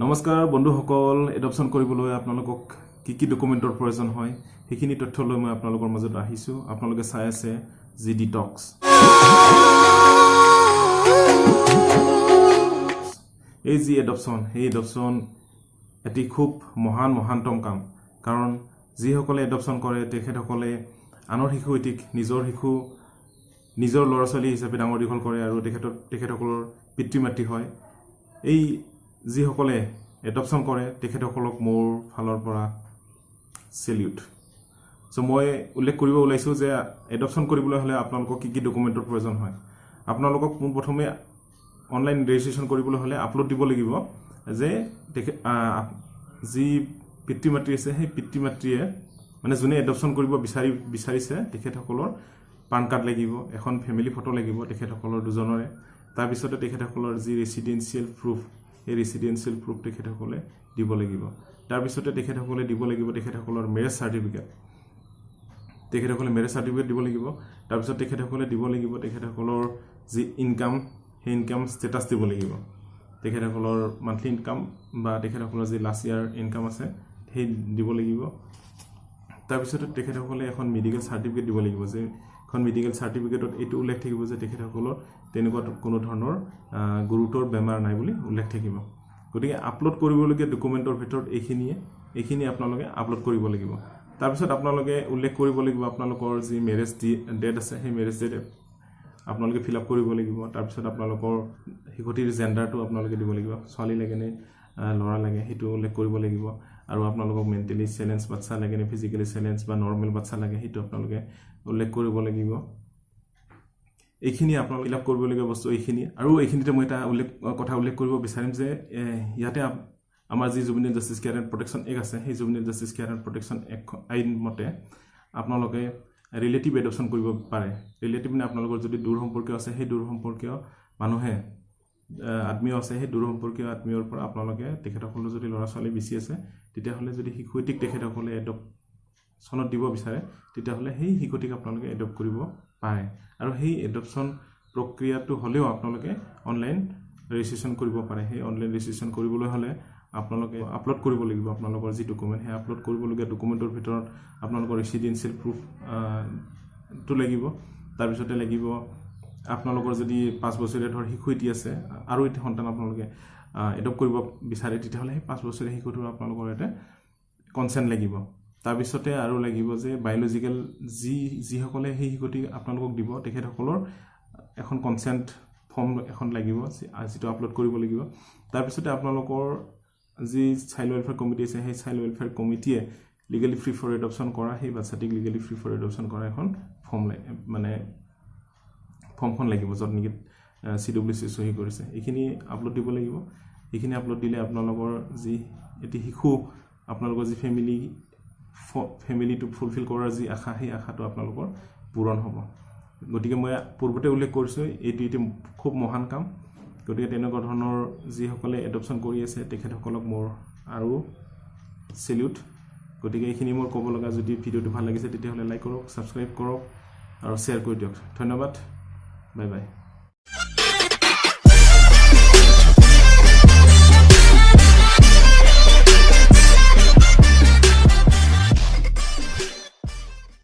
নমস্কাৰ বন্ধুসকল এডপশ্যন কৰিবলৈ আপোনালোকক কি ডকুমেণ্টৰ প্ৰয়োজন হয় সেইখিনি তথ্য লৈ মই আপোনালোকৰ মাজত আহিছো আপোনালোকে চাই আছে জিডি টক্স এই জি এডপশ্যন এই এডপশ্যন এটি খুব মহানতম কাম কাৰণ যিসকলে এডপশ্যন কৰে তেখেতসকলে আনৰ শিশু এটিক নিজৰ ল'ৰা ছোৱালী হিচাপে ডাঙৰ দীঘল কৰে আৰু তেখেতসকলৰ পিতৃ মাতৃ হয় এই যিসকলে এডপশ্যন কৰে তেখেতসকলক মোৰ ফালৰ পৰা সেলিউট সো মই উল্লেখ কৰিব ওলাইছো যে এডপশ্যন কৰিবলৈ হলে আপোনালোকক কি ডকুমেণ্টৰ প্ৰয়োজন হয় আপোনালোকক প্ৰথমে অনলাইন ৰেজিষ্ট্ৰেচন কৰিবলৈ হলে আপলোড দিব লাগিব যে যি পিতৃ মাতৃ আছে সেই পিতৃ মাতৃয়ে মানে যোনে এডপশ্যন কৰিব বিচাৰিছে তেখেতসকলৰ পান কাৰ্ড লাগিব এখন ফ্যামিলি ফটো লাগিব তেখেতসকলৰ দুজনৰে তাৰ পিছতে তেখেতসকলৰ যি ৰেসিডেন্সিয়েল প্ৰুফ এই ৰেসিডেন্সিয়েল প্ৰুফ তেখেতসকলে দিব লাগিব তাৰ পিছতে তেখেতসকলে দিব লাগিব তেখেতসকলৰ মেৰেজ সাৰ্টিফিকেট দিব লাগিব তাৰ পিছত তেখেতসকলে দিব লাগিব তেখেতসকলৰ যি ইনকাম সেই ইনকাম ষ্টেটাছ দিব লাগিব তেখেতসকলৰ মান্থলি ইনকাম বা তেখেতসকলৰ যি লাষ্ট ইয়াৰ ইনকাম আছে সেই দিব লাগিব তাৰ পিছতে তেখেতসকলে এখন মেডিকেল সাৰ্টিফিকেট দিব লাগিব যে এখন মেডিকেল সাৰ্টিফিকেটত এইটো উল্লেখ থাকিব যে তেখেতসকলৰ তেনেকুৱা কোনো ধৰণৰ গুৰুতৰ বেমাৰ নাই বুলি উল্লেখ থাকিব গতিকে আপলোড কৰিবলগীয়া ডকুমেণ্টৰ ভিতৰত এইখিনি আপোনালোকে আপলোড কৰিব লাগিব তাৰ পিছত আপোনালোকে উল্লেখ কৰিব লাগিব আপোনালোকৰ যি মেৰেজ ডেট আছে সেই মেৰেজ ডেট আপোনালোকে ফিল আপ কৰিব লাগিব তাৰ পিছত আপোনালোকৰ শিশুটিৰ জেন্ডাৰটো আপোনালোকে দিব লাগিব ছোৱালী লাগে নে ল'ৰা লাগে সেইটো উল্লেখ কৰিব লাগিব আৰু আপোনালোকক মেন্টালি চেলেঞ্জ বাচ্চা লাগে নে ফিজিক্যালি চেলেঞ্জ বা নৰ্মেল বাচ্চা লাগে সেইটো আপোনালোকে উল্লেখ কৰিব লাগিব এইখিনি আপোনালোকে ফিল আপ কৰিবলগীয়া বস্তু এইখিনি আৰু এইখিনিতে মই এটা কথা উল্লেখ কৰিব বিচাৰিম যে ইয়াতে আমাৰ যি juvenile justice care and protection act আছে সেই juvenile justice care and protection act আইন মতে আপোনালোকে ৰিলেটিভ এডপশ্যন কৰিব পাৰে ৰিলেটিভ মানে আপোনালোকৰ যদি দূৰ সম্পৰ্কীয় আছে সেই দূৰ সম্পৰ্কীয় মানুহে আত্মীয় আছে সেই দূৰ সম্পৰ্কীয় আত্মীয়ৰ পৰা আপোনালোকে তেখেতসকলৰ যদি ল'ৰা ছোৱালী বেছি আছে তেতিয়াহ'লে যদি শিশু এটিক তেখেতসকলে এডপশ্যনত দিব বিচাৰে তেতিয়াহ'লে সেই শিশুটিক আপোনালোকে এডপ্ট কৰিব পাৰে আৰু সেই এডপশ্যন প্ৰক্ৰিয়াটো হ'লেও আপোনালোকে অনলাইন ৰেজিষ্ট্ৰেচন কৰিব পাৰে সেই অনলাইন ৰেজিষ্ট্ৰেচন কৰিবলৈ হ'লে আপোনালোকে আপলোড কৰিব লাগিব আপোনালোকৰ যি ডকুমেণ্ট সেই আপলোড কৰিবলগীয়া ডকুমেণ্টৰ ভিতৰত আপোনালোকৰ ৰেসিডেন্সিয়েল প্ৰুফ টো লাগিব তাৰ পিছতে লাগিব আপোনালোকৰ যদি 5 বছৰীয়া ধৰ শিশু এটি আছে আৰু এটি সন্তান আপোনালোকে এডপ্ট কৰিব বিচাৰে তেতিয়াহ'লে সেই 5 বছৰীয়া শিশুটোৰ আপোনালোকৰ এটা কনসেন্ট লাগিব তাৰ পিছতে আৰু লাগিব যে বায়োলজিক্যাল যিসকলে সেই শিশুটি আপোনালোকক দিব তেখেতসকলৰ এখন কনসেন্ট ফৰ্ম এখন লাগিব যেটো আপলোড কৰিব লাগিব তাৰ পিছতে আপোনালোকৰ যি চাইল্ড ওয়েলফেয়াৰ কমিটি আছে সেই চাইল্ড ওয়েলফেয়াৰ কমিটিয়ে লিগেলি ফ্ৰী ফৰ এডপশ্যন কৰা সেই বাচ্চাটিক লিগেলি ফ্ৰী ফৰ এডপশ্যন কৰা এখন ফৰ্মখন লাগিব য'ত নেকি CWC সহি কৰিছে এইখিনি আপলোড দিব লাগিব এইখিনি আপলোড দিলে আপোনালোকৰ যি এটি শিশু আপোনালোকৰ যি ফ্যামিলিটো ফুলফিল কৰাৰ যি আশা সেই আশাটো আপোনালোকৰ পূৰণ হ'ব গতিকে মই পূৰ্বতে উল্লেখ কৰিছো এইটো খুব মহান কাম গতিকে তেনেকুৱা ধৰণৰ যিসকলে এডপশ্যন কৰি আছে তেখেতসকলক মোৰ আৰু সেলিউট গতিকে এইখিনি মোৰ ক'ব লগা যদি ভিডিঅ'টো ভাল লাগিছে তেতিয়াহ'লে লাইক কৰক সাবস্ক্ৰাইব কৰক আৰু শ্বেয়াৰ কৰি দিয়ক ধন্যবাদ বাই বাই